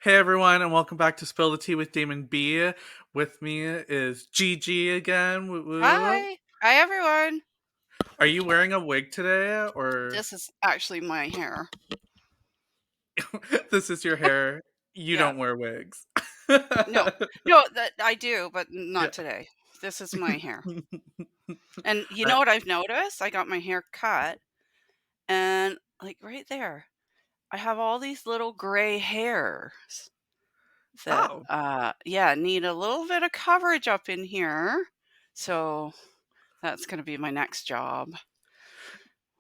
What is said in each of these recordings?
Hey everyone, and welcome back to Spill the Tea with Damen B. With me is Gigi again. Woo woo. Hi. Hi, everyone. Are you wearing a wig today, or This is actually my hair. this is your hair? You Yeah. don't wear wigs. No. No, that I do, but not Yeah. today. This is my hair. And you I- know what I've noticed? I got my hair cut and like right there, I have all these little gray hairs that oh, yeah, need a little bit of coverage up in here. So that's going to be my next job.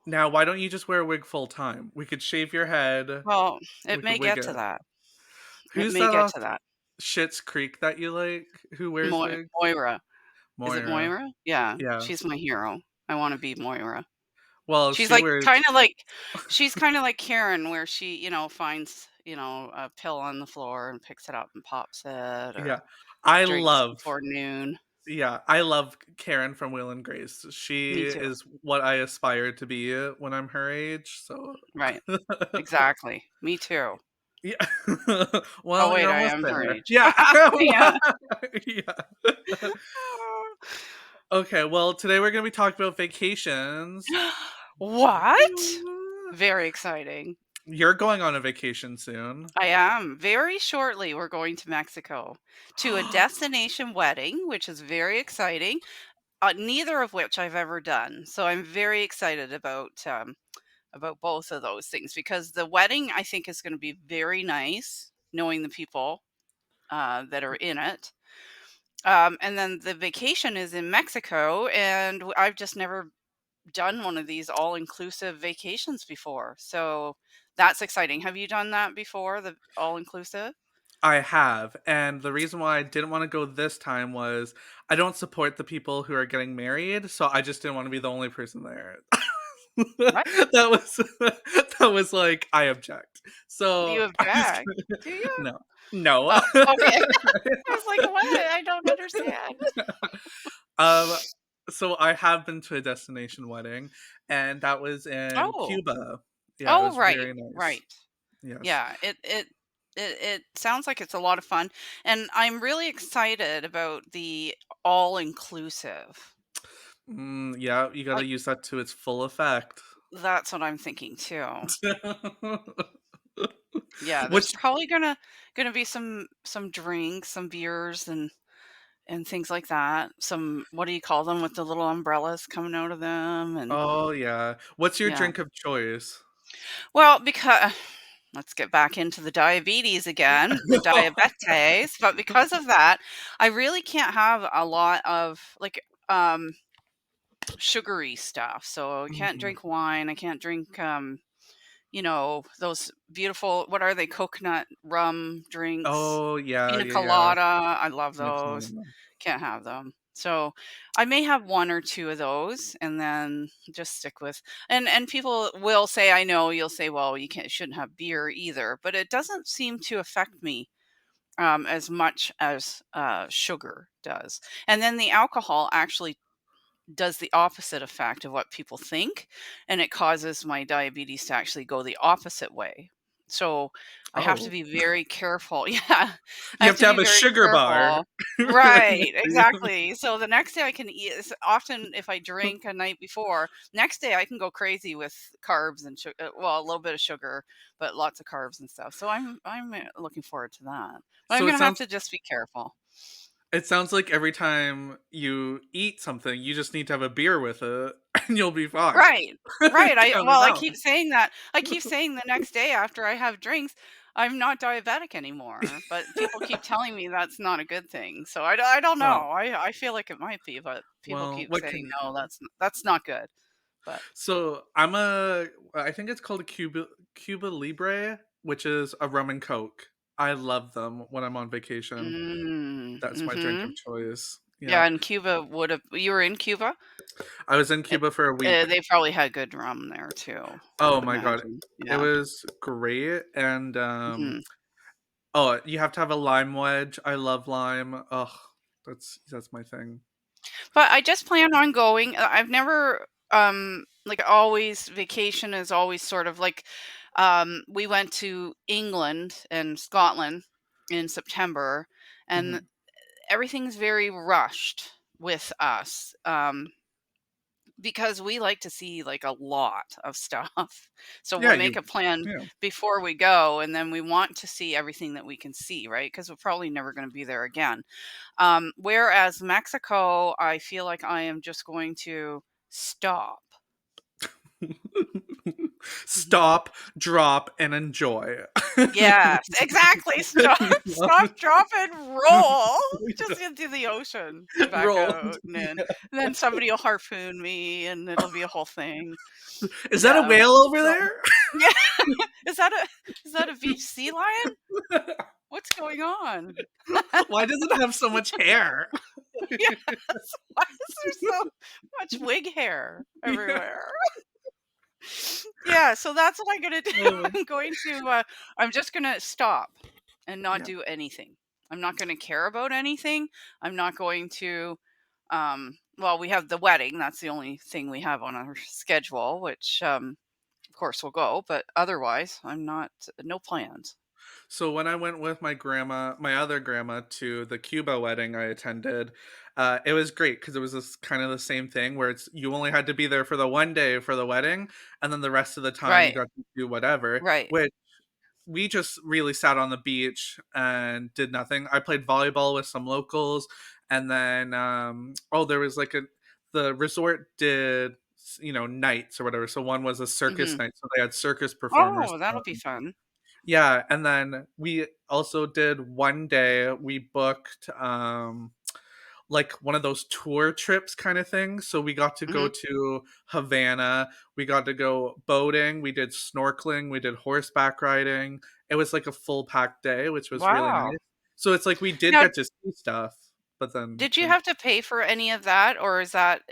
now why don't you just wear a wig full time? We could shave your head. Well, it We could may wig get it. to that. It Who's may that get off to that. Schitt's Creek that you like? Who wears wigs? Moira. Is it Moira. Moira? Yeah, Yeah. she's my hero. I want to be Moira. Well, She's she like wears. kinda like she's kinda like Karen where she, finds, a pill on the floor and picks it up and pops it Yeah. or I drinks love. before noon. Yeah, I love Karen from Will and Grace. She Me too. is what I aspire to be when I'm her age, so Right. Exactly. Me too. yeah. Oh, Well, wait, you're I almost am her there. age. Yeah. Yeah. Yeah. Okay, well, today we're gonna be talking about vacations. What? Very exciting. You're going on a vacation soon. I am. Very shortly, we're going to Mexico to a destination wedding, which is very exciting. Neither of which I've ever done. So I'm very excited about both of those things because the wedding I think is going to be very nice, knowing the people that are in it. And then the vacation is in Mexico, and I've just never done one of these all inclusive vacations before. So that's exciting. Have you done that before? The all inclusive? I have, and the reason why I didn't wanna go this time was I don't support the people who are getting married, so I just didn't wanna be the only person there. What? That was that was like, I object. So, You I'm just object? kidding. Do you? No. No. Oh, okay. I was like, what? I don't understand. Um, so I have been to a destination wedding, and that was in Oh. Cuba. Yeah, it Oh, was right, very nice. right. Yes. Yeah, it sounds like it's a lot of fun, and I'm really excited about the all-inclusive. Yeah, you gotta Like, use that to its full effect. that's what I'm thinking too. Yeah, there's Which probably gonna be some drinks, some beers, and things like that. Some what do you call them with the little umbrellas coming out of them? And oh, yeah. What's your yeah. drink of choice? Well, because let's get back into the diabetes again, the diabetes. But because of that, I really can't have a lot of like sugary stuff. So I can't Mhm. drink wine. I can't drink those beautiful what are they? Coconut rum drinks. Oh, yeah, Pina yeah, yeah. colada. I love those. Nicole. Can't have them. So I may have one or two of those and then just stick with and people will say, I know you'll say, well, you can't shouldn't have beer either, but it doesn't seem to affect me as much as sugar does. And then the alcohol actually does the opposite effect of what people think, and it causes my diabetes to actually go the opposite way. So I have to Oh. be very careful. Yeah, I You have have to to have be a very sugar bar. careful. Right, exactly. So the next day I can eat. Often, if I drink a night before, next day I can go crazy with carbs and sugar. Well, a little bit of sugar, but lots of carbs and stuff. So I'm looking forward to that. But I'm So gonna have to just be careful. it sounds like every time you eat something, you just need to have a beer with it, and you'll be fine. Right. Right, Count it I out. keep saying that. I keep saying the next day after I have drinks, "I'm not diabetic anymore," but people keep telling me that's not a good thing, so I don't Oh, know. I feel like it might be, but people well, keep what saying, can "No, that's not good." But so I think it's called a Cuba Libre, which is a rum and coke. I love them when I'm on vacation. That's my drink of mhm. choice. Yeah. Yeah, and Cuba would've you were in Cuba? I was in It Cuba for a week. they probably had good rum there too, I Oh would my god. imagine. It Yeah. was great, and, Mhm. oh, you have to have a lime wedge. I love lime. Ugh, that's my thing. But I just plan on going. I've never like always vacation is always sort of like We went to England and Scotland in September, and Mhm. everything's very rushed with us. Because we like to see, like, a lot of stuff. So we'll Yeah, make you a plan yeah. before we go, and then we want to see everything that we can see, right? Because 'Cause we're probably never gonna be there again. Whereas Mexico, I feel like I am just going to stop. Mhm. Stop, drop, and enjoy. Yes, exactly. Stop, stop, drop, and roll just into the ocean and back Roll. out, and then Yeah. somebody will harpoon me, and it'll be a whole thing. Is that a Yeah. whale over So there? yeah. Is that a beach sea lion? What's going on? Why does it have so much hair? Yes. Why is there so much wig hair Yeah. everywhere? Yeah, so that's what I'm gonna do. Oh, I'm going to, I'm just gonna stop and not yeah. do anything. I'm not gonna care about anything. I'm not going to, well, we have the wedding. That's the only thing we have on our schedule, which, of course, we'll go. But otherwise, I'm not. No plans. So when I went with my other grandma, to the Cuba wedding I attended, it was great because it was this kind of the same thing where it's you only had to be there for the one day for the wedding, and then the rest of the time you Right. got to do whatever. Right. Which we just really sat on the beach and did nothing. I played volleyball with some locals, and then oh, there was like a the resort did nights or whatever. So one was a circus Hmm. night, so they had circus performers. Oh, that'll be fun. Yeah, and then we also did one day, we booked, like, one of those tour trips kinda thing, so we got to go Hmm. to Havana, we got to go boating, we did snorkeling, we did horseback riding. It was like a full packed day, which was really Wow. nice. So it's like we did Now, get to see stuff, but then did you didn't. have to pay for any of that, or is that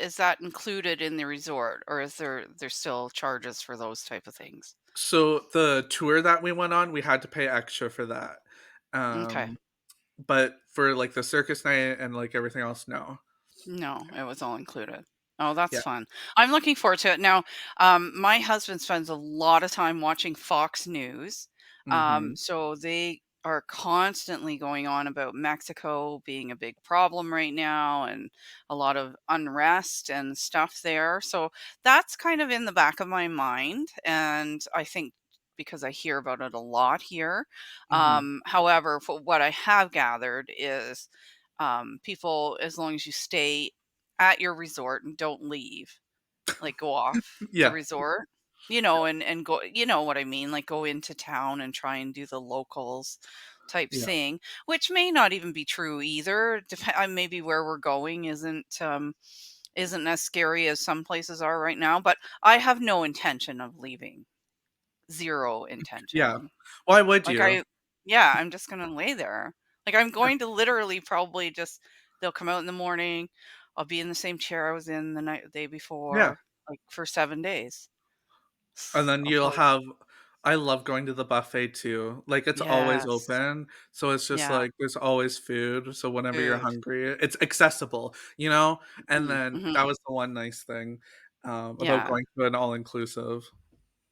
included in the resort, or is there's still charges for those type of things? So the tour that we went on, we had to pay extra for that. Okay. Um, but for, like, the circus night and, like, everything else, no. No, it was all included. Oh, that's Yeah. fun. I'm looking forward to it. Now, my husband spends a lot of time watching Fox News. Mhm. So they are constantly going on about Mexico being a big problem right now and a lot of unrest and stuff there. So that's kind of in the back of my mind. And I think because I hear about it a lot here. Mhm. However, for what I have gathered is people, as long as you stay at your resort and don't leave, like go off the Yeah. resort, and go, what I mean, like go into town and try and do the locals type Yeah. thing, which may not even be true either. Maybe where we're going isn't as scary as some places are right now, but I have no intention of leaving. Zero Yeah. intention. Why would Like, you? yeah, I'm just gonna lay there. Like, I'm going to literally probably just they'll come out in the morning, I'll be in the same chair I was in the day Yeah. before, like, for 7 days. And then I'll you'll probably have I love going to the buffet too. Like, it's always Yes. open, so it's just Yeah, like there's always food, so whenever you're food. hungry, it's accessible, you know? And Mhm, then that mhm. was the one nice thing, about Yeah. going to an all-inclusive.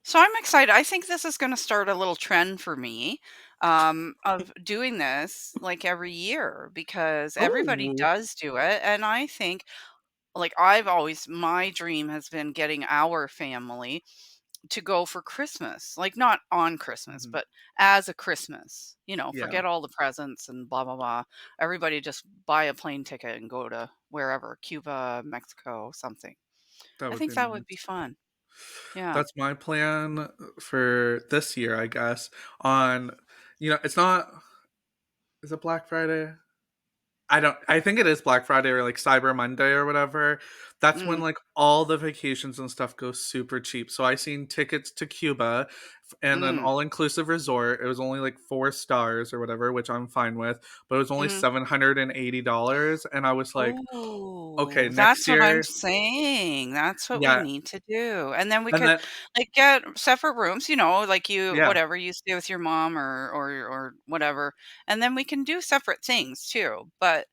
So I'm excited. I think this is gonna start a little trend for me, of doing this, like, every year because everybody Oh. does do it, and I think like, I've always my dream has been getting our family to go for Christmas, like, not on Christmas, Mhm. but as a Christmas, Yeah, forget all the presents and blah, blah, blah. Everybody just buy a plane ticket and go to wherever, Cuba, Mexico, something. that I would think be that would nice. be fun. Yeah. That's my plan, for this year, I guess, on it's not is it Black Friday? I think it is Black Friday or, like, Cyber Monday or whatever. That's when, Mm, like, all the vacations and stuff go super cheap. So I seen tickets to Cuba and an mm, all-inclusive resort. It was only, like, 4 stars or whatever, which I'm fine with, but it was only mhm. $780, and I was like, "Okay, Oh, next that's what I'm year." saying. That's what we Yeah, need to do. And then we and could then like get separate rooms, like you yeah, whatever you stay with your mom or whatever. And then we can do separate things too. But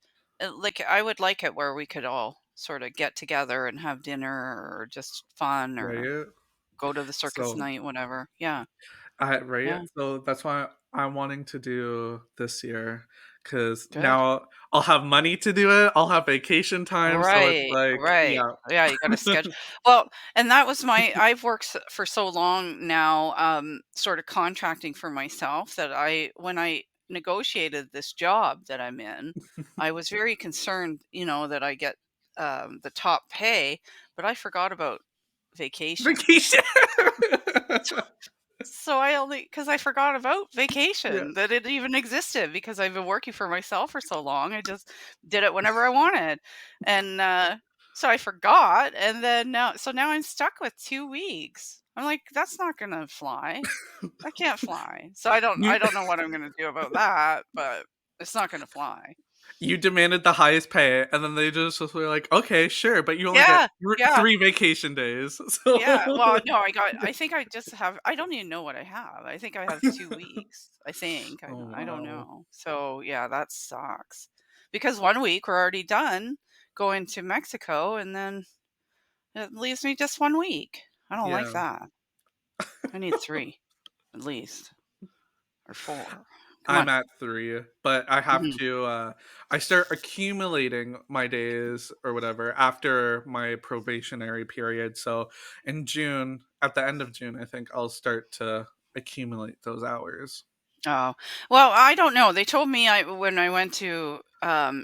like I would like it where we could all sort of get together and have dinner or just fun or right? go to the circus So night, whatever. Yeah. Right? Yeah. So that's why I'm wanting to do this year, because Good. now I'll have money to do it, I'll have vacation time, so it's Right, like, right. yeah. Yeah, you gotta schedule. Well, and that was my I've worked for so long now, sort of contracting for myself that when I negotiated this job that I'm in, I was very concerned, that I get, the top pay, but I forgot about vacation. Vacation. So I only because I forgot about Yeah. vacation, that it even existed because I've been working for myself for so long. I just did it whenever I wanted. And so I forgot. And then now I'm stuck with 2 weeks. I'm like, that's not gonna fly. I can't fly. So You I don't know what I'm gonna do about that, but it's not gonna fly. you demanded the highest pay, and then they just were like, "Okay, sure, but you only get Yeah. Yeah. 3 vacation days." Yeah, So well, no, I think I just have I don't even know what I have. I think I have 2 weeks, I think, Oh, I don't wow. know. So, yeah, that sucks. Because 1 week we're already done going to Mexico, and then it leaves me just 1 week. I don't like Yeah. that. I need 3 at least, or 4. Come I'm on. at 3, but I have Mhm. to, I start accumulating my days or whatever after my probationary period, so in June, at the end of June, I think I'll start to accumulate those hours. Oh, well, I don't know. They told me when I went to,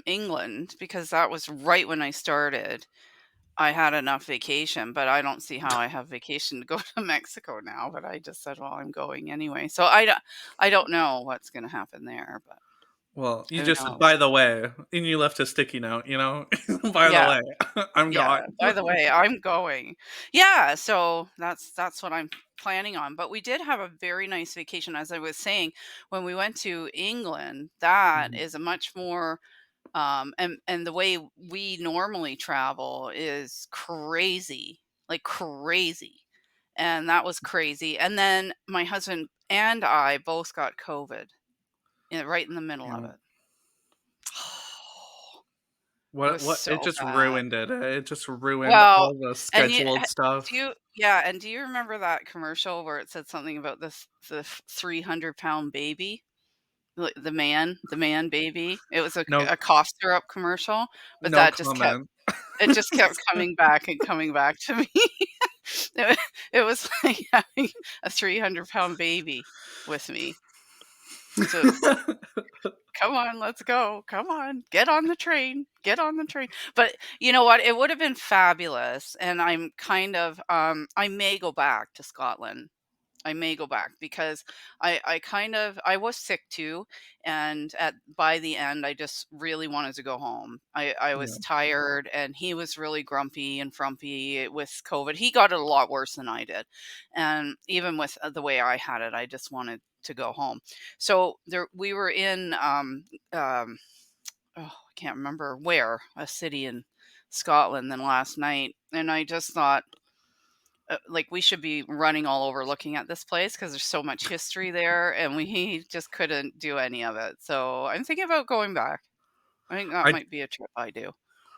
England, because that was right when I started, I had enough vacation, but I don't see how I have vacation to go to Mexico now, but I just said, "Well, I'm going anyway." So I don't know what's gonna happen there, but Well, you who just said, knows? "By the way," and you left a sticky note, you know? "By the Yeah, way, I'm yeah. gone." By the way, I'm going. Yeah, so that's what I'm planning on, but we did have a very nice vacation, as I was saying, when we went to England. That Mhm. is a much more and the way we normally travel is crazy, like crazy. And that was crazy. And then my husband and I both got COVID right in the middle of Yeah. it. It was What it so just bad. ruined it, it just ruined Well, all the and you scheduled do stuff. you yeah, and do you remember that commercial where it said something about the 300-pound baby? The man baby. It was No a cough syrup commercial, but no that just kept comment. it just kept coming back and coming back to me. It wa it was like having a 300-pound baby with me. Just, "Come on, let's go. Come on. Get on the train. Get on the train." But you know what? It would have been fabulous, and I'm kind of, I may go back to Scotland. I may go back because I was sick too, and at by the end I just really wanted to go home. I Yeah. was tired, and he was really grumpy and frumpy with COVID. He got it a lot worse than I did. And even with the way I had it, I just wanted to go home. So there we were in um oh, I can't remember where, a city in Scotland then last night, and I just thought like we should be running all over looking at this place because there's so much history there, and we just couldn't do any of it. So I'm thinking about going back. I think that I might be a trip I do.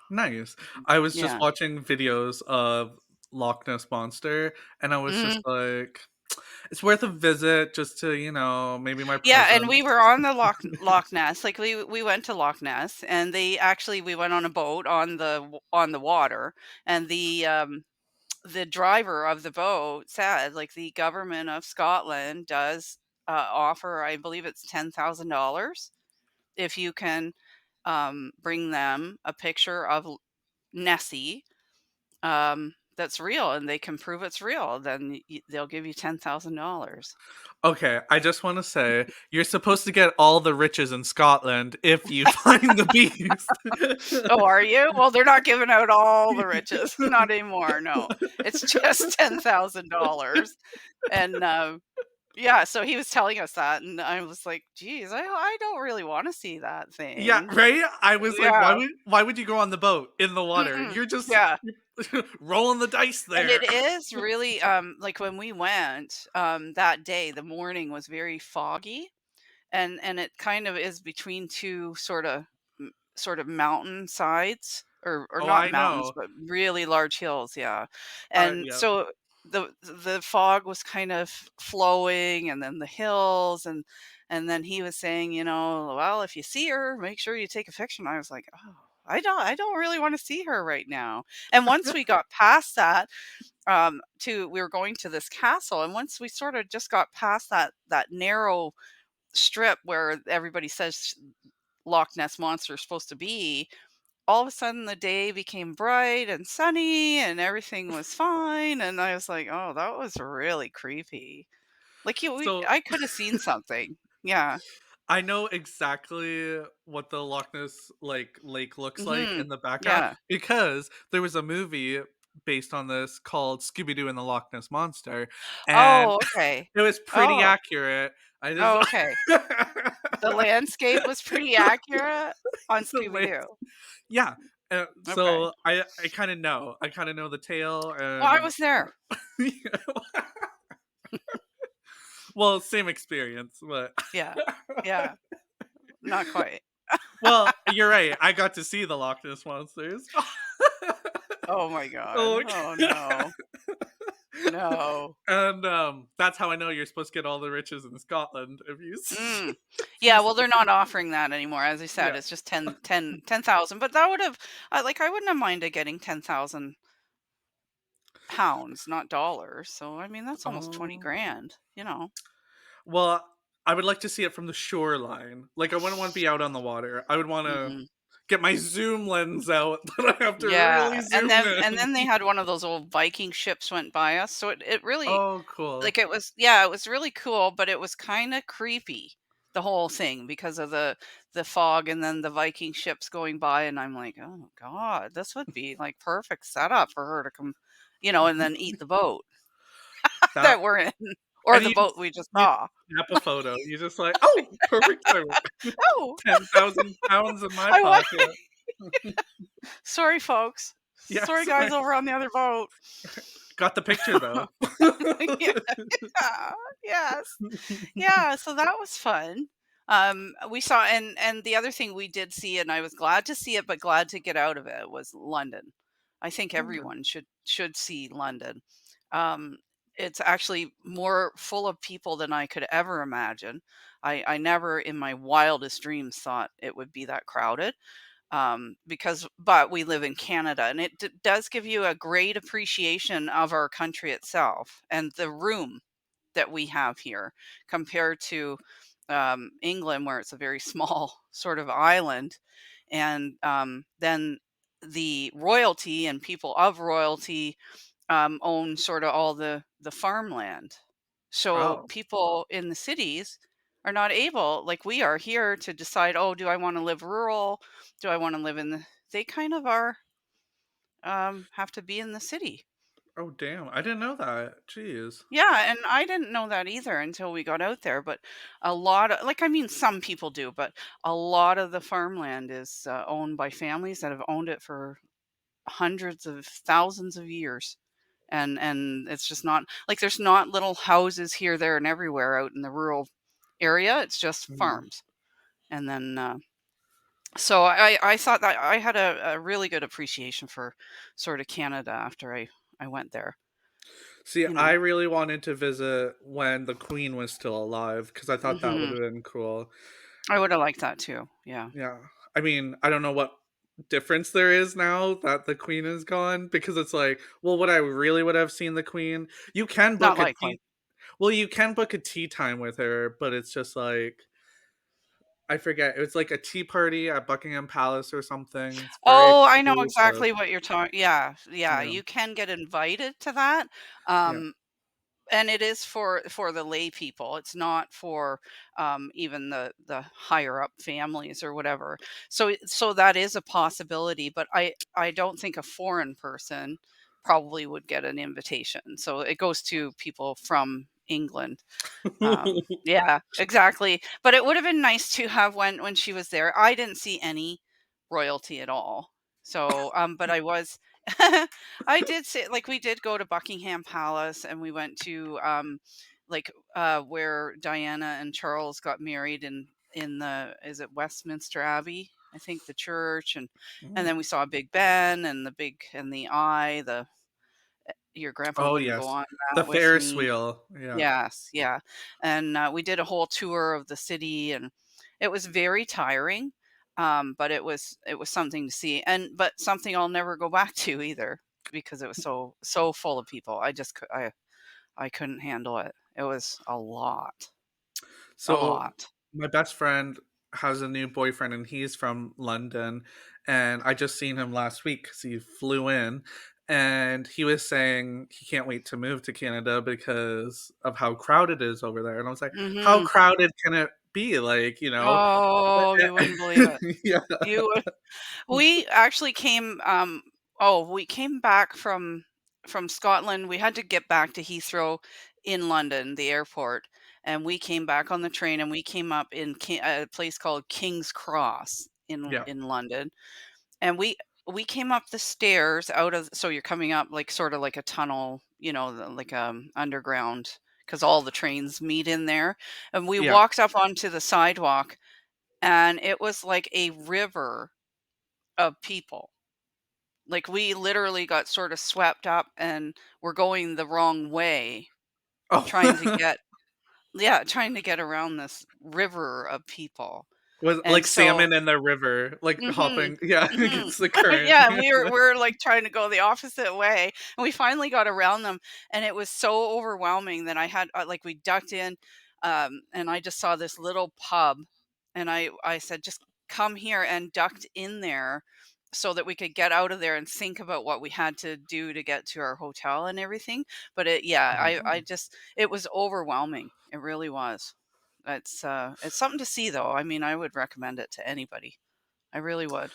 Nice. I was just Yeah. watching videos of Loch Ness Monster, and I was just Mhm. like, "It's worth a visit just to, maybe my Yeah, and presence." we were on the Loch Ness. Like we went to Loch Ness, and we went on a boat on the water, and the driver of the boat said like the government of Scotland does offer, I believe it's $10,000 if you can bring them a picture of Nessie that's real, and they can prove it's real, then they'll give you $10,000. Okay, I just wanna say, you're supposed to get all the riches in Scotland if you find the beast. Oh, are you? Well, they're not giving out all the riches, not anymore. No, it's just $10,000. And yeah, so he was telling us that, and I was like, geez, I don't really want to see that Yeah, thing. right? I was like, Yeah. why would you go on the boat in the water? Mm-mm. You're just Yeah. rolling the dice And there. it is really, like, when we went, that day, the morning was very foggy, and it kind of is between 2 sort of mountain sides, or Oh, not I mountains, know. but really large hills, yeah. And Yeah. so the fog was kind of flowing, and then the hills, and then he was saying, "Well, if you see her, make sure you take a picture." And I was like, "Oh, I don't really wanna see her right now." And once we got past that, to we were going to this castle, and once we sorta just got past that narrow strip where everybody says Loch Ness Monster is supposed to be, all of a sudden the day became bright and sunny and everything was fine, and I was like, "Oh, that was really creepy." Like, So I coulda seen something. Yeah. I know exactly what the Loch Ness, like, lake looks like in Mhm. the background Yeah. because there was a movie based on this called Scooby-Doo and the Loch Ness Monster, and Oh, okay. it was pretty Oh. accurate. I just Oh, okay. The landscape was pretty accurate on the land Scooby-Doo. yeah, Okay. so I kinda know the tale Well, I and was there. well, same experience, but Yeah. Yeah. Not quite. well, you're right, I got to see the Loch Ness monsters. Oh my god. Oh, Oh, no. No. and, that's how I know you're supposed to get all the riches in Scotland if you Mm. if you Yeah, well, see they're not offering that anymore. As I said, yeah. it's just 10,000. But that would've I wouldn't have minded getting 10,000 pounds, not dollars. So, I mean, that's almost 20 Oh. grand, you know? Well, I would like to see it from the shoreline. Like, I wouldn't wanna be out on the water. I would wanna Mhm. get my zoom lens out, but I have to really Yeah, and zoom then in. they had one of those old Viking ships went by us, so it really Oh, cool. like, it was yeah, it was really cool, but it was kinda creepy, the whole thing, because of the fog and then the Viking ships going by, and I'm like, "Oh god, this would be, like, perfect setup for her to come, and then eat the boat That that we're in, or and the boat we just you saw." snap a photo. You just like, "Oh, perfect timing. "Oh, 10,000 pounds in my I wa pocket." sorry, folks. Yeah, Sorry, guys sorry. over on the other boat." Got the picture, though. Yeah, yes. Yeah, so that was fun. We saw and the other thing we did see, and I was glad to see it, but glad to get out of it, was London. I think Okay. everyone should see London. Um, it's actually more full of people than I could ever imagine. I never in my wildest dreams thought it would be that crowded. But we live in Canada, and it does give you a great appreciation of our country itself and the room that we have here compared to England, where it's a very small sort of island. And then the royalty and people of royalty own sort of all the farmland. So Oh. people in the cities are not able, like we are here, to decide, oh, do I want to live rural? Do I want to live in the, they kind of are, have to be in the city. Oh, damn. I didn't know that. Jeez. Yeah, and I didn't know that either until we got out there, but a lot of like, I mean, some people do, but a lot of the farmland is, owned by families that have owned it for hundreds of thousands of years, and it's just not like, there's not little houses here, there, and everywhere out in the rural area, it's just Mhm. farms, and then, so I thought that I had a really good appreciation for sorta Canada after I went there, See, you I know? really wanted to visit when the Queen was still alive because I thought that would Mhm. have been cool. I woulda liked that too, yeah. Yeah. I mean, I don't know what difference there is now that the Queen is gone because it's like, well, would I really would have seen the Queen? You can Not book a likely. tea well, you can book a tea time with her, but it's just like I forget. It was like a tea party at Buckingham Palace or something. It's very Oh, I know exclusive. exactly what you're talking. Yeah, yeah, Yeah. you can get invited to that, Yeah. um, and it is for the lay people. It's not for, even the higher up families or whatever. So that is a possibility, but I don't think a foreign person probably would get an invitation. So it goes to people from England. Yeah, exactly. But it would have been nice to have when she was there. I didn't see any royalty at all. So, but I was I did say, like, we did go to Buckingham Palace, and we went to like where Diana and Charles got married in the, is it Westminster Abbey? I think the church, and Mm. then we saw Big Ben and the eye, your grandpa Oh, wouldn't go yes. on The that with Ferris me. wheel, yeah. Yes, yeah, and, we did a whole tour of the city, and it was very tiring, but it was something to see, and but something I'll never go back to either because it was so full of people. I couldn't handle it. It was a lot, a So lot. my best friend has a new boyfriend and he's from London, and I just seen him last week because he flew in, and he was saying he can't wait to move to Canada because of how crowded it is over there. And I was like, how Mhm. crowded can it be? Like, you know? Oh, you wouldn't believe it. Yeah. You would We actually came, we came back from Scotland. We had to get back to Heathrow in London, the airport, and we came back on the train, and we came up in a place called King's Cross Yeah. in London, and we came up the stairs out of so you're coming up like sort of like a tunnel, like underground, because all the trains meet in there, and we Yeah. walked up onto the sidewalk, and it was like a river of people. Like, we literally got sort of swept up and we're going the wrong way, trying to Oh. get yeah, trying to get around this river of people. Was And like so salmon in the river, like mhm, hopping, yeah, mhm. against the current. Yeah, and we were, like, trying to go the opposite way, and we finally got around them, and it was so overwhelming that I had like, we ducked in, and I just saw this little pub, and I said, "Just come here," and ducked in there so that we could get out of there and think about what we had to do to get to our hotel and everything, but I Mhm. just it was overwhelming, it really was. It's something to see, though. I mean, I would recommend it to anybody. I really would.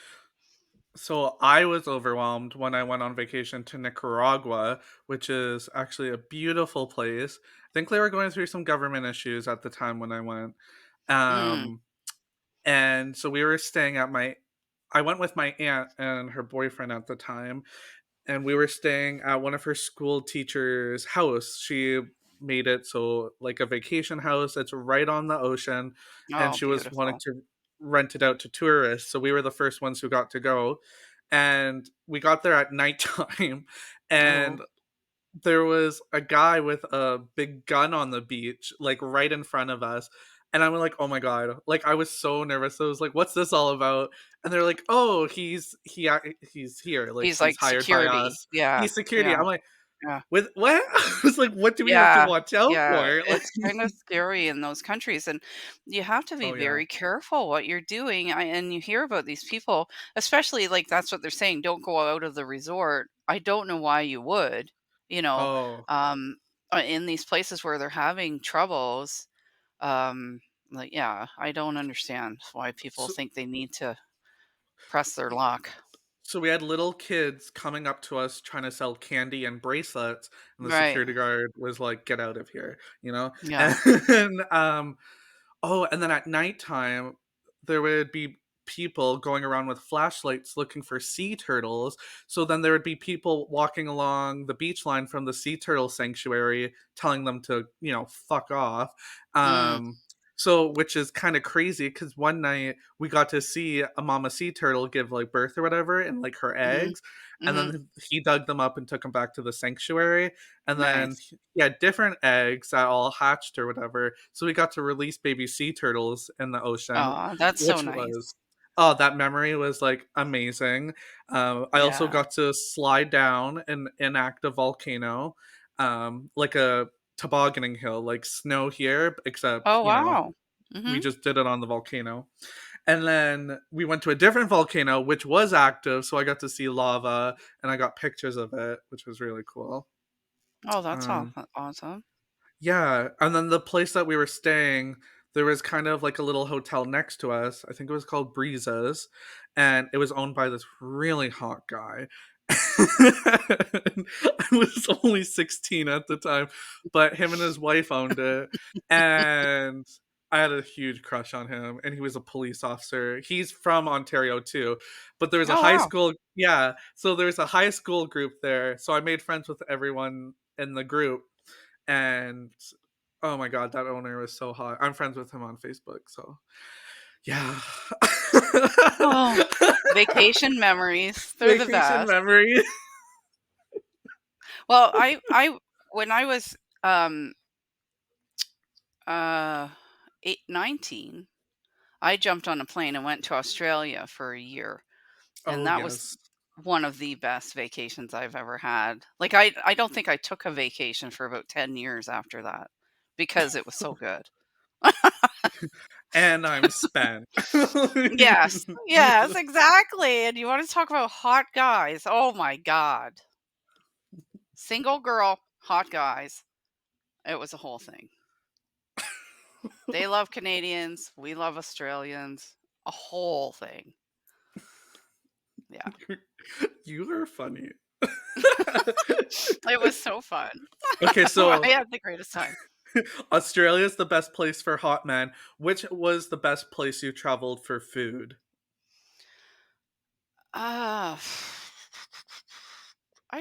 So I was overwhelmed when I went on vacation to Nicaragua, which is actually a beautiful place. I think they were going through some government issues at the time when I went. Mm. Um, and so we were staying at I went with my aunt and her boyfriend at the time, and we were staying at one of her school teachers' house. She made it so like a vacation house. It's right on the ocean, and Oh, she was wanting beautiful. to rent it out to tourists. So we were the first ones who got to go, and we got there at nighttime, Oh, and there was a guy with a big gun on the beach, like right in front of us. And I'm like, oh my god! Like I was so nervous. I was like, "What's this all about?" And they're like, "Oh, he's here. Like he's he's like hired by security. us. Yeah, He's security." yeah, I'm like, yeah. "With what?" I was like, "What do we have to Yeah, watch out yeah, for?" Like, it's kinda scary in those countries, and you have to be oh yeah, very careful what you're doing, and you hear about these people, especially, like, that's what they're saying, "Don't go out of the resort." I don't know why you would, you know, oh. um, in these places where they're having troubles, um, like, yeah, I don't understand why people So think they need to press their luck. So we had little kids coming up to us trying to sell candy and bracelets, and the Right. security guard was like, "Get out of here," you know? Yeah. And oh, and then at nighttime, there would be people going around with flashlights looking for sea turtles. So then there would be people walking along the beach line from the sea turtle sanctuary telling them to, fuck off. Mm. Um, so, which is kind of crazy because one night we got to see a mama sea turtle give like birth or whatever and like her Mhm. eggs. And Mhm. then he dug them up and took them back to the sanctuary. And then Nice. he had different eggs that all hatched or whatever. So we got to release baby sea turtles in the ocean, Oh, that's so which nice. was oh, that memory was like amazing. I also Yeah. got to slide down an inactive volcano, like a tobogganing hill, like snow here, except Oh, wow. we Mhm. just did it on the volcano. And then we went to a different volcano, which was active, so I got to see lava and I got pictures of it, which was really cool. Oh, that's Um, awesome. Yeah, and then the place that we were staying, there was kind of like a little hotel next to us. I think it was called Breezes, and it was owned by this really hot guy. And I was only 16 at the time, but him and his wife owned it, and I had a huge crush on him, and he was a police officer. He's from Ontario too, but there was a Oh, high wow. school, yeah, so there's a high school group there. So I made friends with everyone in the group, and oh my god, that owner was so hot. I'm friends with him on Facebook, so yeah. Oh, vacation memories. They're the Vacation best. memory. Well, I when I was, um, uh, 19, I jumped on a plane and went to Australia for a year, and Oh, that was yes. one of the best vacations I've ever had. Like, I don't think I took a vacation for about 10 years after that because it was so good. And I'm spent. Yes, yes, exactly, and you wanna talk about hot guys, oh my god. Single girl, hot guys. It was a whole thing. They love Canadians, we love Australians, a whole thing. Yeah. You are funny. It was so fun. Okay, I so had the greatest time. Australia's the best place for hot men. Which was the best place you traveled for food? Uh, I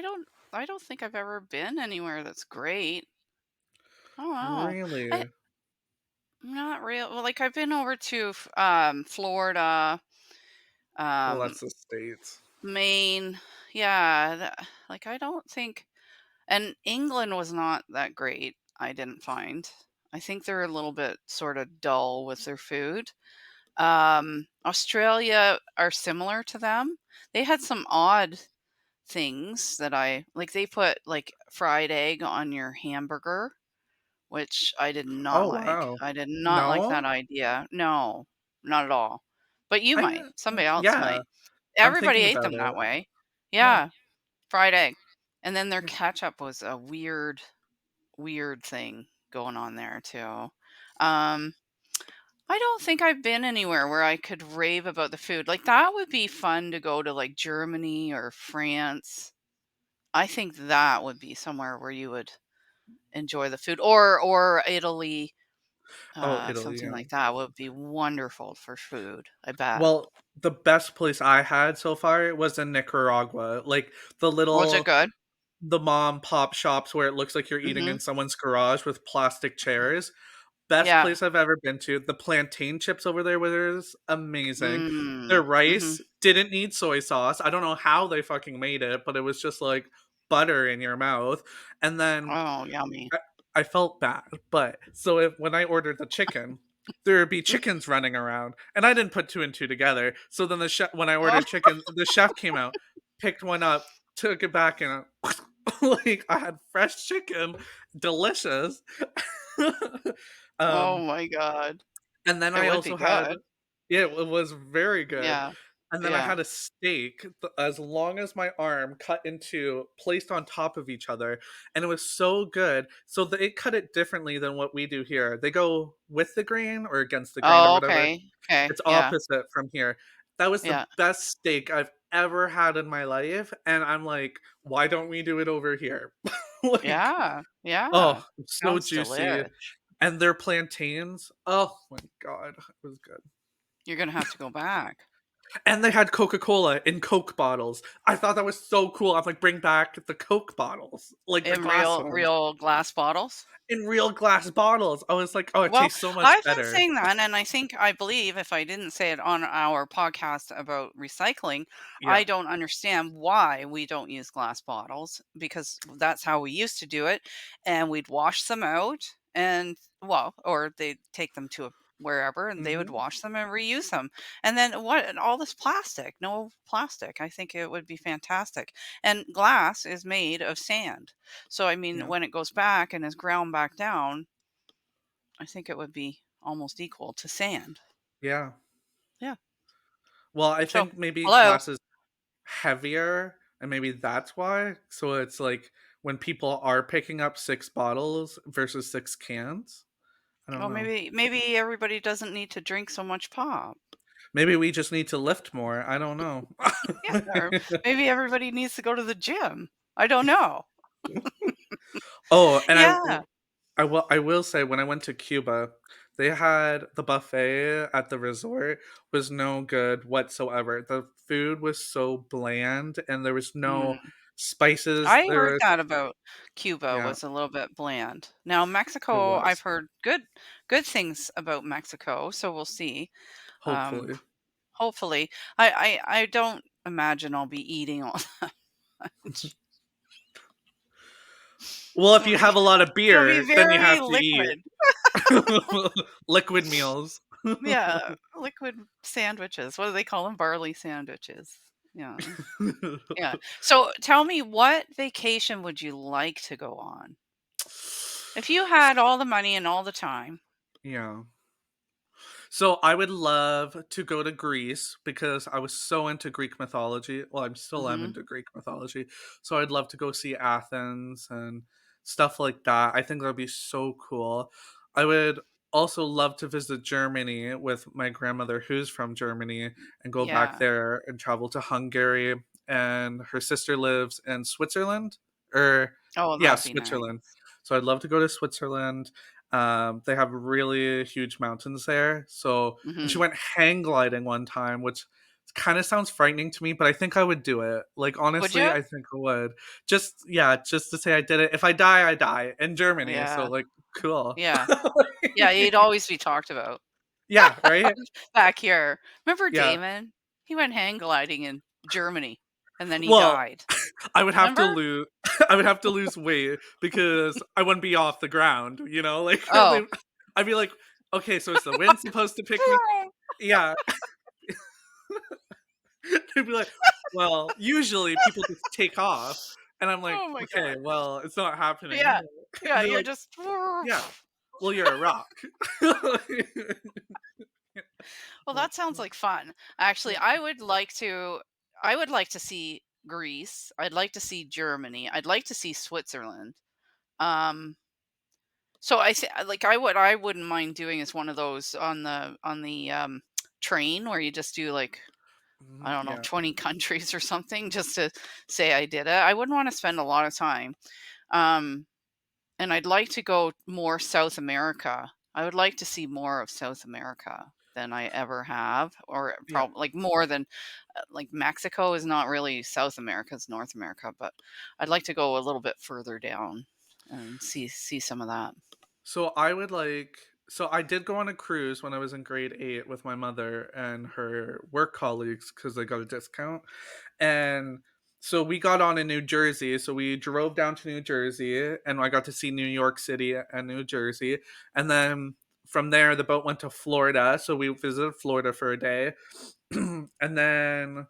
don't think I've ever been anywhere that's great. I don't know. I Really? not real well, like, I've been over to Florida, Well, um, that's the States. Maine. Yeah, like, I don't think and England was not that great, I didn't find. I think they're a little bit sorta dull with their food. Australia are similar to them. They had some odd things that I like, they put, like, fried egg on your hamburger, which I did not Oh, like. wow. I did not like that No? idea. No, not at all. But you I might. Somebody else yeah, might. I'm Everybody thinking ate about them that it. way. Yeah. Yeah, fried egg. And then their ketchup was a weird thing going on there too. Um, I don't think I've been anywhere where I could rave about the food. Like, that would be fun to go to, like, Germany or France. I think that would be somewhere where you would enjoy the food, or Italy, Oh, Italy, something yeah. like that would be wonderful for food, I bet. Well, the best place I had so far was in Nicaragua. Like, the Was it little good? the mom pop shops where it looks like you're eating Mhm. in someone's garage with plastic chairs. Best Yeah. place I've ever been to. The plantain chips over there was amazing. Their Mm. rice Mhm. didn't need soy sauce. I don't know how they fucking made it, but it was just like butter in your mouth. And then Oh, yummy. I, I felt bad, but so if when I ordered the chicken, there would be chickens running around, and I didn't put two and two together. So then the chef, when I Oh, ordered chicken, the chef came out, picked one up, took it back, and like I had fresh chicken, delicious. oh um, my god. and then It I would be also had good. yeah, it was very good. Yeah. And then I Yeah. had a steak as long as my arm cut into placed on top of each other, and it was so good. So they cut it differently than what we do here. They go with the grain or against the grain or Oh, whatever. okay. Okay. It's Yeah. opposite from here. That was the Yeah. best steak I've ever had in my life, and I'm like, "Why don't we do it over here?" Like, Yeah. Yeah. oh, it's so Sounds juicy. delish. And their plantains, oh my god, it was good. You're gonna have to go back. And they had Coca-Cola in Coke bottles. I thought that was so cool. I'm like, "Bring back the Coke bottles, like the In glass ones, real glass bottles? in real glass bottles." I was like, "Oh, it Well, tastes so much I've been better." saying that, and I believe if I didn't say it on our podcast about recycling, Yeah. I don't understand why we don't use glass bottles because that's how we used to do it, and we'd wash them out and well, or they'd take them to wherever and they would Mhm. wash them and reuse them. And then what and all this plastic, no plastic. I think it would be fantastic. And glass is made of sand. So I mean, Yeah. when it goes back and is ground back down, I think it would be almost equal to sand. Yeah. Yeah. Well, I So, think maybe hello. glass is heavier, and maybe that's why. So it's like when people are picking up 6 bottles versus 6 cans? I don't Well, know. maybe everybody doesn't need to drink so much pop. Maybe we just need to lift more. I don't know. Yeah, or maybe everybody needs to go to the gym. I don't know. Oh, and Yeah. I will say when I went to Cuba, they had the buffet at the resort was no good whatsoever. The food was so bland and there was no Mm. spices. I There heard was that about Cuba yeah, was a little bit bland. Now it Mexico, I've was. heard good things about Mexico, so we'll see. Um, Hopefully. hopefully. I don't imagine I'll be eating all that much. Well, if It'll you be have a lot of it'll be beer, then you very have to eat. liquid. Liquid meals. Yeah, liquid sandwiches. What do they call them? Barley sandwiches. Yeah. Yeah. So tell me, what vacation would you like to go on? If you had all the money and all the time. Yeah. So I would love to go to Greece because I was so into Greek mythology. Well, I'm still am Mhm. into Greek mythology. So I'd love to go see Athens and stuff like that. I think that'd be so cool. I would also love to visit Germany with my grandmother who's from Germany and go back Yeah. there and travel to Hungary, and her sister lives in Switzerland, or Oh, yeah, that'd be nice. Switzerland. So I'd love to go to Switzerland. They have really huge mountains there. So, and she Mhm. went hang gliding one time, which kind of sounds frightening to me, but I think I would do it. Like, Would honestly, you? I think I would. Just, yeah, just to say I did it. If I die, I die in Germany. So, Yeah. like, cool. Yeah. Yeah, you'd always be talked about. Yeah, right? Back here. Remember Yeah. Damon? He went hang gliding in Germany, and then he Well, died. I would have to Remember? lose. I would have to lose weight because I wouldn't be off the ground. You know, like Oh. I'd be like, okay, so is the wind supposed to pick me? Yeah, they'd be like, "Well, usually people just take off," and I'm like, Oh my "Okay, god. well, it's not happening." Yeah. Yeah, And they're you're like, just "Yeah, well, you're a rock." Well, Like, that sounds like fun. Actually, yeah, I would like to see Greece. I'd like to see Germany. I'd like to see Switzerland. Um, so like I wouldn't mind doing is one of those on the train where you just do like I mhm, don't know yeah, 20 countries or something just to say I did it. I wouldn't want to spend a lot of time. Um, and I'd like to go more South America. I would like to see more of South America than I ever have, or yeah. probably like more than like Mexico is not really South America, it's North America, but I'd like to go a little bit further down and see some of that. So I would like. So I did go on a cruise when I was in grade 8 with my mother and her work colleagues because they got a discount. And so we got on in New Jersey. So we drove down to New Jersey and I got to see New York City and New Jersey. And then from there, the boat went to Florida. So we visited Florida for a day. And then,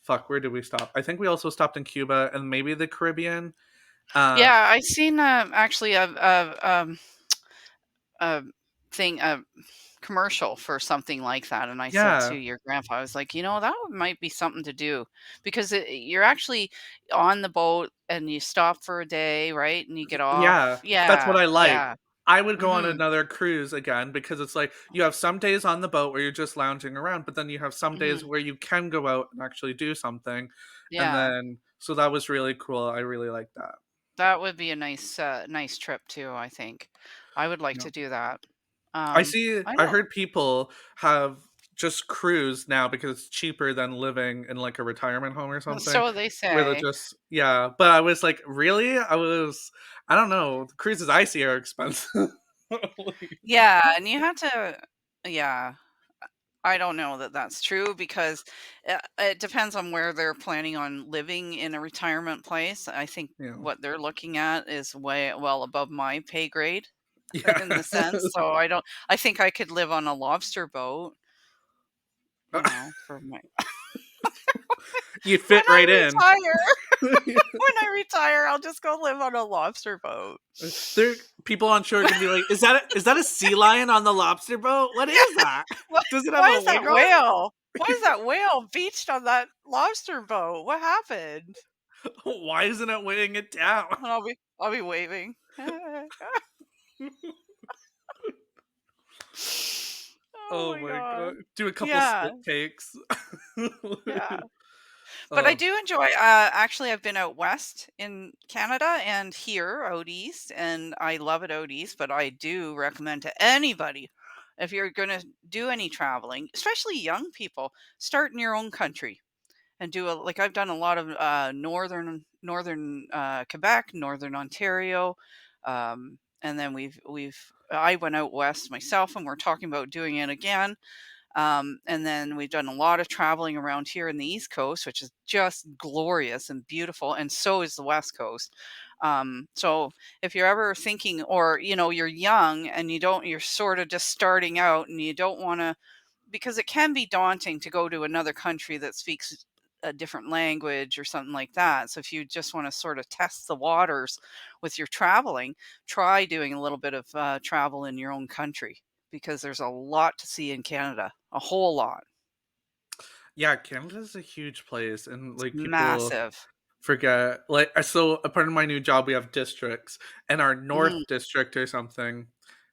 fuck, where did we stop? I think we also stopped in Cuba and maybe the Caribbean. Uh, Yeah, I seen actually a thing a commercial for something like that, and I said to yeah. your grandpa, I was like, that might be something to do because you're actually on the boat and you stop for a day, right? And you get Yeah, off. that's what Yeah, I like. yeah. I would go on Mhm. another cruise again because it's like you have some days on the boat where you're just lounging around, but then you have some days Mhm. where you can go out and actually do something. And Yeah. then so that was really cool. I really like that. That would be a nice trip too, I think. I would like Yeah. to do that. I I don't heard people have just cruise now because it's cheaper than living in like a retirement home or something so they where they're say. just yeah, but I was like, "Really?" I don't know. The cruises I see are expensive. Like, Yeah, and you have to yeah. I don't know that that's true because it depends on where they're planning on living in a retirement place. I think you know. what they're looking at is way well above my pay grade Yeah. in the sense. So I think I could live on a lobster boat, for my You when fit I right in. retire. When I retire, I'll just go live on a lobster boat. There people on shore are gonna be like, is that a sea lion on the lobster boat? What Yeah. is that? Why Does it have why a is wing that on whale? Why is that whale beached on that lobster boat? What happened? it? Why isn't it weighing it down? And I'll be waving. Oh Oh my my god. god. Do a couple Yeah, spit takes. yeah. But I Oh, do enjoy actually I've been out west in Canada and here out east, and I love it out east, but I do recommend to anybody, if you're gonna do any traveling, especially young people, start in your own country and do a like I've done a lot of northern Quebec, northern Ontario, and then I went out west myself, and we're talking about doing it again. And then we've done a lot of traveling around here in the East Coast, which is just glorious and beautiful, and so is the West Coast. So if you're ever thinking, or you're young and you're sort of just starting out and you don't want to, because it can be daunting to go to another country that speaks a different language or something like that. So if you just want to sort of test the waters with your traveling, try doing a little bit of travel in your own country, because there's a lot to see in Canada, a whole lot. Yeah, Canada's a huge place, and, It's like, people massive. forget, like, so a part of my new job, we have districts, and our Mhm. North District or something,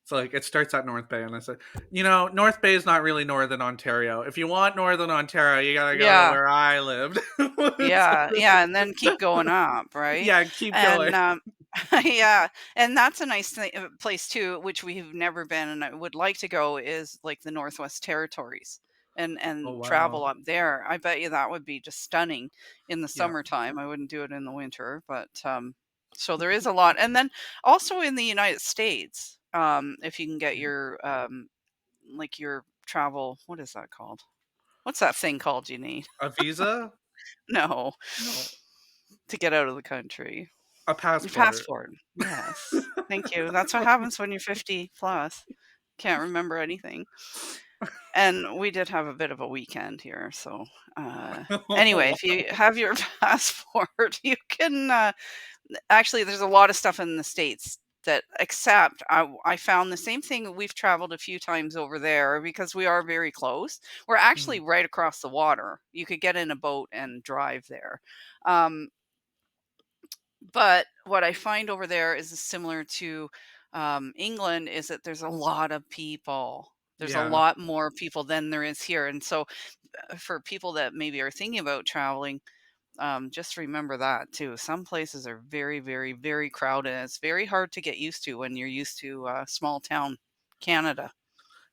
so, like, it starts at North Bay, and I said, North Bay is not really Northern Ontario. If you want Northern Ontario, you gotta go to Yeah. where I lived." Yeah, yeah, and then keep going up, right? Yeah, keep And, going. yeah, and that's a nice place too, which we've never been, and I would like to go, is, like, the Northwest Territories, Oh, and travel wow. up there. I bet you that would be just stunning in the Yeah. summertime. I wouldn't do it in the winter, but, so there is a lot. And then also in the United States, if you can get your, like, your travel, what is that called? What's that thing called you need? A visa? No. No. To get out of the country. A Your passport. passport. Yes. Thank you. That's what happens when you're 50 plus. Can't remember anything. And we did have a bit of a weekend here, so, anyway, if you have your passport, you can, actually, there's a lot of stuff in the States that, except I found the same thing. We've traveled a few times over there because we are very close. We're actually Mhm. right across the water. You could get in a boat and drive there. Um, But what I find over there is similar to, England, is that there's a lot of people. There's a Yeah. lot more people than there is here, and so, for people that maybe are thinking about traveling, just remember that too. Some places are very, very, very crowded, and it's very hard to get used to when you're used to, small town Canada.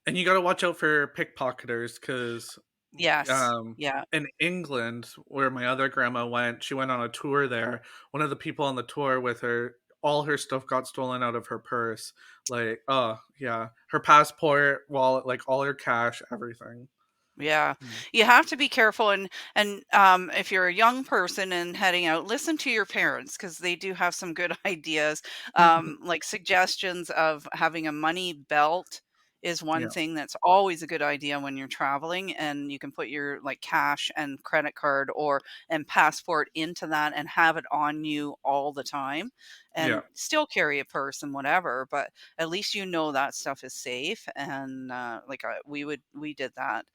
And you gotta watch out for pickpocketers, because Yes. um, Yeah. in England, where my other grandma went, she went on a tour there. One of the people on the tour with her, all her stuff got stolen out of her purse. Like, oh, yeah, her passport, wallet, like, all her cash, everything. Yeah. Mm. You have to be careful, and if you're a young person and heading out, listen to your parents, because they do have some good ideas. Like, suggestions of having a money belt is one Yeah, thing that's always a good idea when you're traveling, and you can put your, like, cash and credit card or and passport into that and have it on you all the time, yeah. and still carry a purse and whatever, but at least that stuff is safe. And like, we did that.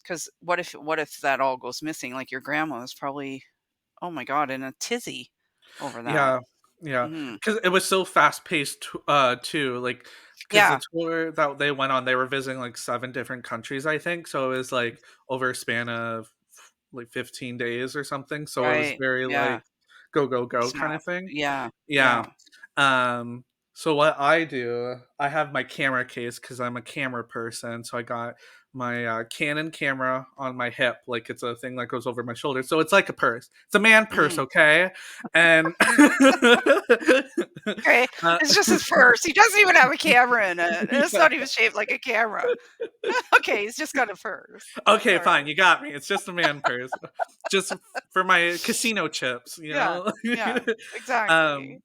'Cause what if that all goes missing? Like, your grandma was probably, oh my god, in a tizzy over that. Yeah, yeah, Mhm. because it was so fast-paced, too, like, because the Yeah, tour that they went on, they were visiting, like, 7 different countries, I think, so it was, like, over a span of, like, 15 days or something, so it was right. very, Yeah. like, go, go, go kinda Snap. thing. Yeah. Yeah. Yeah. Um, so what I do, I have my camera case because 'cause I'm a camera person, so I got my, Canon camera on my hip, like, it's a thing that goes over my shoulder, so it's like a purse. It's a man purse, Mhm. okay? And Okay. uh, It's just his purse. He doesn't even have a camera in it, and it's yeah. not even shaped like a camera. Okay, he's just got a purse. Okay, Alright. fine, you got me. It's just a man purse. Just for my casino chips, you Yeah. know? Yeah. Exactly. Um,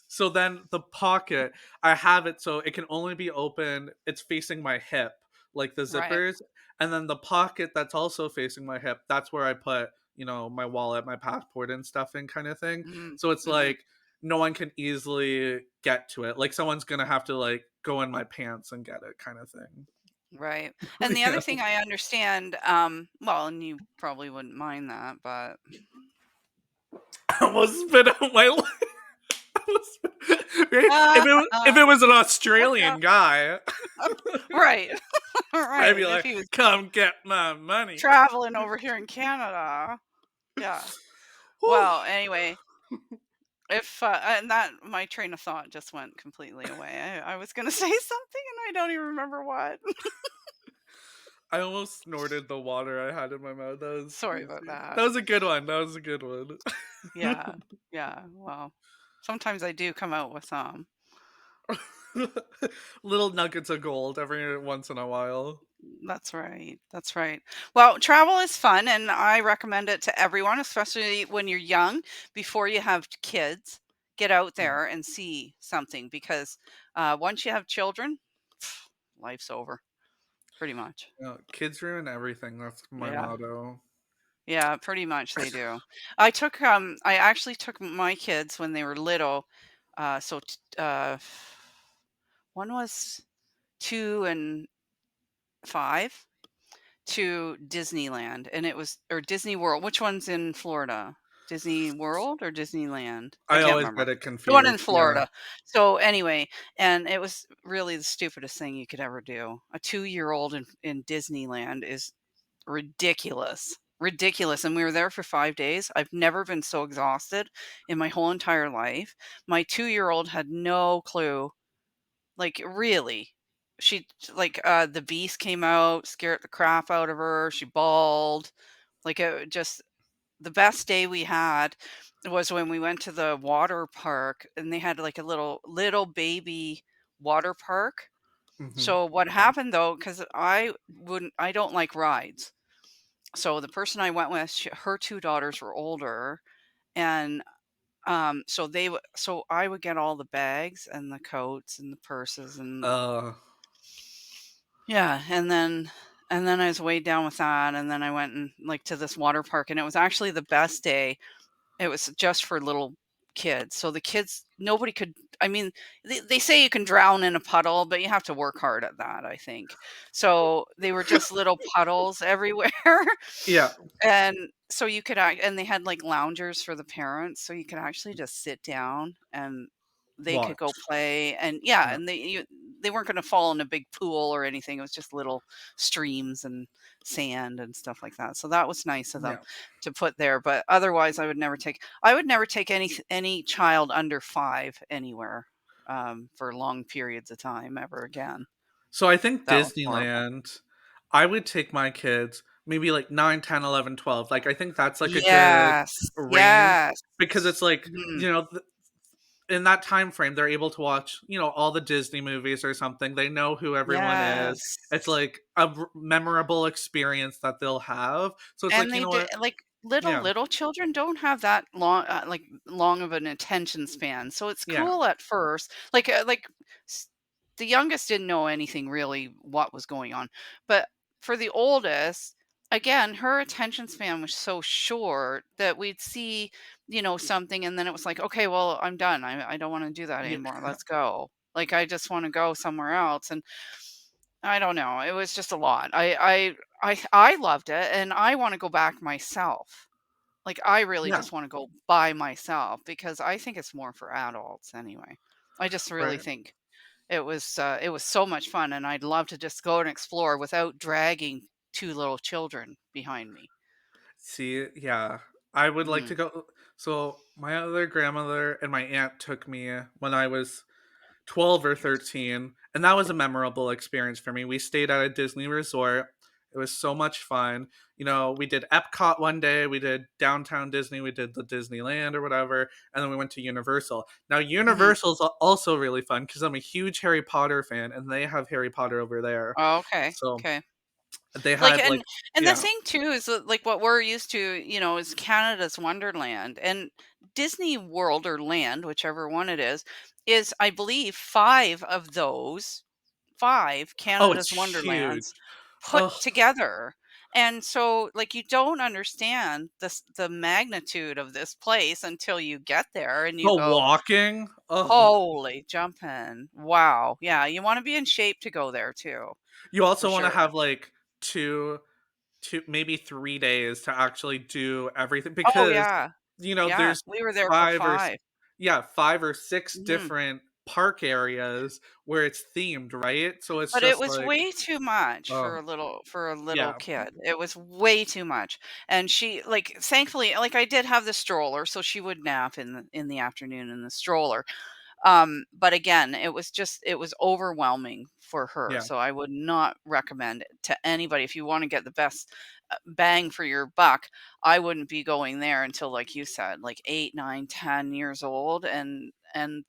so then the pocket, I have it so it can only be open, it's facing my hip, like the Right. zippers, and then the pocket that's also facing my hip, that's where I put, my wallet, my passport and stuff in, kinda thing. Mhm. So it's Mhm. like no one can easily get to it. Like someone's gonna have to, like, go in my pants and get it, kinda thing. Right. And the other Yeah. thing I understand, well, and you probably wouldn't mind that, but I almost spit out my if uh, it was an Australian guy, right. I'd be Right. If like, he was "Come get my money." traveling over here in Canada. Yeah. Whew. Well, anyway, if and that my train of thought just went completely away. I was going to say something and I don't even remember what. I almost snorted the water I had in my mouth. That was Sorry about crazy. that. That was a good one. That was a good one. Yeah. Yeah. Well, sometimes I do come out with some. Little nuggets of gold every once in a while. That's right. That's right. Well, travel is fun and I recommend it to everyone, especially when you're young, before you have kids. get out Yeah. there and see something because, once you have children, life's over, pretty much. Kids ruin everything. That's my Yeah. motto. Yeah, pretty much they do. I actually took my kids when they were little, so one was 2 and 5 to Disneyland, and it was or Disney World. Which one's in Florida? Disney World or Disneyland? I I can't always remember. get it The one in confused. Yeah. Florida. So anyway, and it was really the stupidest thing you could ever do. A 2-year-old in Disneyland is ridiculous. Ridiculous. And we were there for 5 days. I've never been so exhausted in my whole entire life. My 2-year-old had no clue, like, really. She like, the beast came out, scared the crap out of her, she bawled, like, just the best day we had was when we went to the water park, and they had, like, a little baby water park. Hmm. So what happened though, because I don't like rides. So the person I went with, her 2 daughters were older, and, so I would get all the bags and the coats and the purses and Uh, yeah, and then I was weighed down with that, and then I went and, like, to this water park, and it was actually the best day. It was just for little kids, so the kids nobody could I mean, they say you can drown in a puddle, but you have to work hard at that, I think. So, they were just little puddles everywhere, yeah. and so you could act and they had, like, loungers for the parents, so you could actually just sit down and they could go Watch. play, and yeah, Yeah. and they weren't gonna fall in a big pool or anything, it was just little streams and sand and stuff like that, so that was nice of them Yeah. to put there, but otherwise, I would never take any child under 5 anywhere, for long periods of time ever again. So I think That was horrible. Disneyland, I would take my kids maybe like 9, 10, 11, 12. Like I think that's like a good Yes, range yes. because it's like, Mhm. you know, in that time frame they're able to watch, all the Disney movies or something. They know who everyone is. It's Yes. like a memorable experience that they'll have. So it's And like, you they know did what? like, little Yeah. little children don't have that long, long of an attention span, so it's Yeah. cool at first. Like, s the youngest didn't know anything really what was going on, but for the oldest, again, her attention span was so short that we'd see, something, and then it was like, "Okay, well, I'm done. I don't wanna do that Yeah. anymore. Let's go." Like, I just wanna go somewhere else, and I don't know, it was just a lot. I loved it, and I wanna go back myself. Like, I really Yeah. just wanna go by myself because I think it's more for adults anyway. I just really Right. think it was so much fun, and I'd love to just go and explore without dragging 2 little children behind me. See, yeah. I would like to Mhm. go. So my other grandmother and my aunt took me when I was 12 or 13, and that was a memorable experience for me. We stayed at a Disney resort. It was so much fun. We did Epcot one day, we did downtown Disney, we did the Disneyland or whatever, and then we went to Universal. Now, Mhm. Universal's also really fun because I'm a huge Harry Potter fan, and they have Harry Potter over there. Oh, okay, So okay. they Like, had, like, and the yeah, thing too is that, like, what we're used to, is Canada's Wonderland, and Disney World or Land, whichever one it is, I believe, 5 of those 5 oh, it's Canada's huge. Wonderlands put Oh, together, and so, like, you don't understand the magnitude of this place until you get there and you the go, walking. Oh, "Holy jumping. Wow." Yeah, you wanna be in shape to go there too, you for also want to sure. have like two, maybe 3 days to actually do everything Oh, because yeah. Yeah, there's we were there for 5 or 5. yeah, 5 or 6 Mhm. different park areas where it's themed, right? So it's But it just was like, way too much oh, for a little yeah, kid. It was way too much. And she like, thankfully, like, I did have the stroller, so she would nap in the afternoon in the stroller. But again, it was overwhelming for her, yeah, so I would not recommend it to anybody. If you wanna get the best, bang for your buck, I wouldn't be going there until, like you said, like 8, 9, 10 years old, and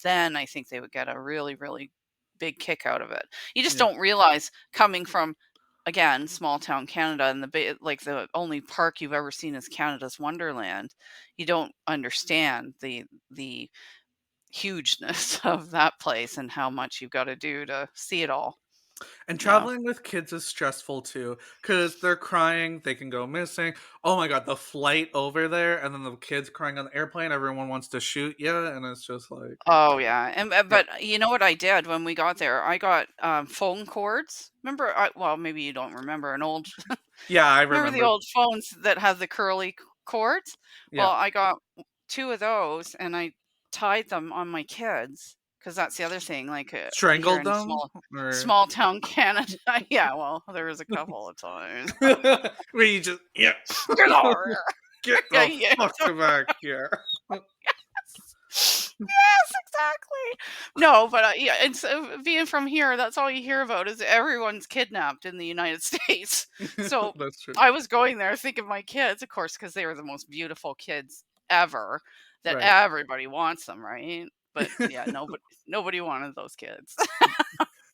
then I think they would get a really, really big kick out of it. You just yeah, don't realize coming from, again, small town Canada and like, the only park you've ever seen is Canada's Wonderland, you don't understand the hugeness of that place and how much you've gotta do to see it all. And Yeah. traveling with kids is stressful too, because 'cause they're crying, they can go missing. Oh my god, the flight over there, and then the kids crying on the airplane, everyone wants to shoot you, and it's just like Oh, yeah, and yeah. but you know what I did when we got there? I got, phone cords. Remember, well, maybe you don't remember an old Yeah, I remember the remember. old phones that have the curly cords? Well, Yeah. I got 2 of those, and I tied them on my kids, because that's the other thing, like, here Strangled in them? Or small town Canada. Yeah, well, there was a couple of times. where you just yeah. Get over Get here. Yeah, the yeah. fuck back here. Yes, exactly. No, but, yeah, and so being from here, that's all you hear about is everyone's kidnapped in the United States. So, That's true. I was going there thinking my kids, of course, because they were the most beautiful kids ever, that Right. everybody wants them, right? But, yeah, nobody wanted those kids.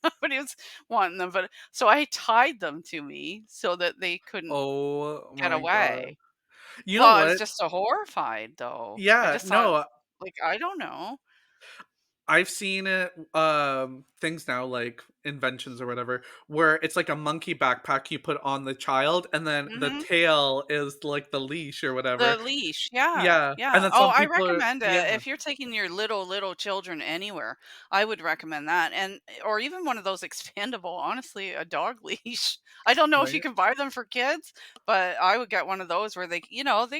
Nobody was wanting them, but so I tied them to me so that they couldn't Oh get my god. away. You Well, know I was what? just so horrified, though. I Yeah, just thought, no, like, I don't know. I've seen it, things now, like inventions or whatever, where it's like a monkey backpack you put on the child, and then the Mhm. tail is like the leash or The whatever. leash, yeah, Yeah, and yeah. then Oh, some I people are recommend it yeah, if you're taking your little children anywhere, I would recommend that, and or even one of those expandable, honestly, a dog leash. I don't know if you right? can buy them for kids, but I would get one of those where they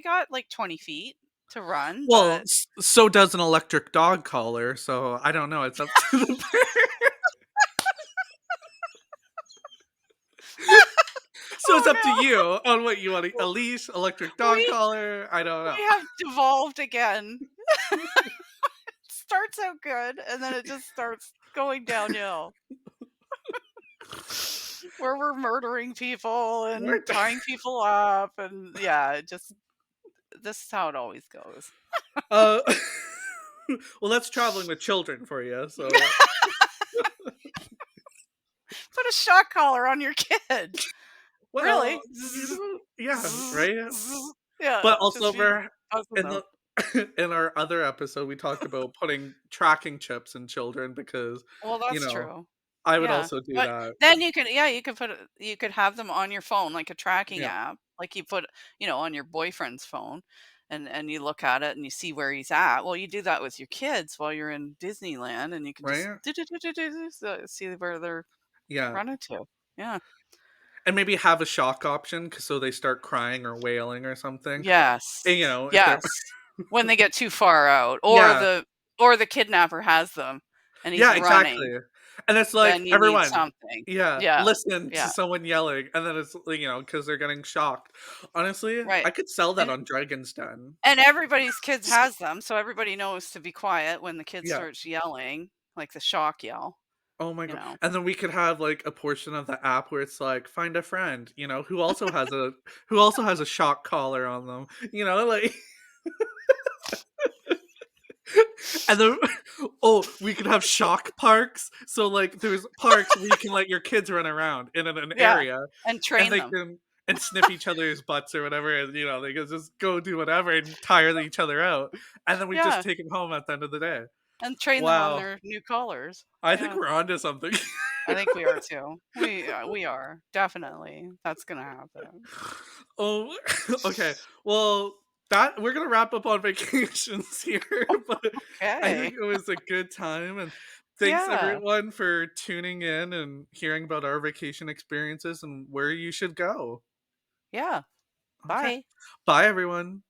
got like 20 feet to run, Well, but so does an electric dog collar, so I don't know, it's up to the parent. So it's oh up to no, you on what you want, a leash, electric dog we collar, I don't know. we have devolved again. Starts out good, and then it just starts going downhill. Where we're murdering people We're and tying people up, and yeah, it just this is how it always goes. uh, well, that's traveling with children for you, so Put a shock collar on your kids. well, Really. you Zzz, know yeah, zzz, right? zzz. Yeah, But just also be we're buzzing in them. the in our other episode, we talked about putting tracking chips in children because, Well, you that's know, true. I would Yeah, also do but that. then you could yeah, you could have them on your phone, like a tracking Yeah, app, like you put, on your boyfriend's phone, and you look at it and you see where he's at. Well, you do that with your kids while you're in Disneyland, and you can just right? see where they're Yeah, running to. Yeah. and maybe have a shock option 'cause so they start crying or wailing or something, and, Yes. if they're Yes. When they get too far out, yeah, or the kidnapper has them and he's yeah, running, exactly, and it's like, then you need "Everyone" something. yeah, Yeah. "Listen to Yeah. someone yelling," and then it's, because 'cause they're getting shocked. Honestly, Right. I could sell that And on Dragon's Den. everybody's kids has them, so everybody knows to be quiet when the kid Yeah. starts yelling, like the shock yell, Oh my you god, know? and then we could have, like, a portion of the app where it's like, "Find a friend," who also has a shock collar on them, like and then oh, we could have shock parks, so, like, there's parks where you can let your kids run around in an Yeah. area, And and train they them. can and sniff each other's butts or whatever, and, they can just go do whatever and tire each other out, and then we just Yeah. take them home at the end of the day. And train them on Wow, their new collars. I think Yeah. we're onto something. I think we are too. We are. Definitely. That's gonna happen. Oh, okay. Well, that we're gonna wrap up on vacations here, but I think Okay. it was a good time, and thanks Yeah. everyone for tuning in and hearing about our vacation experiences and where you should go. Yeah. Okay. Bye. Bye, everyone.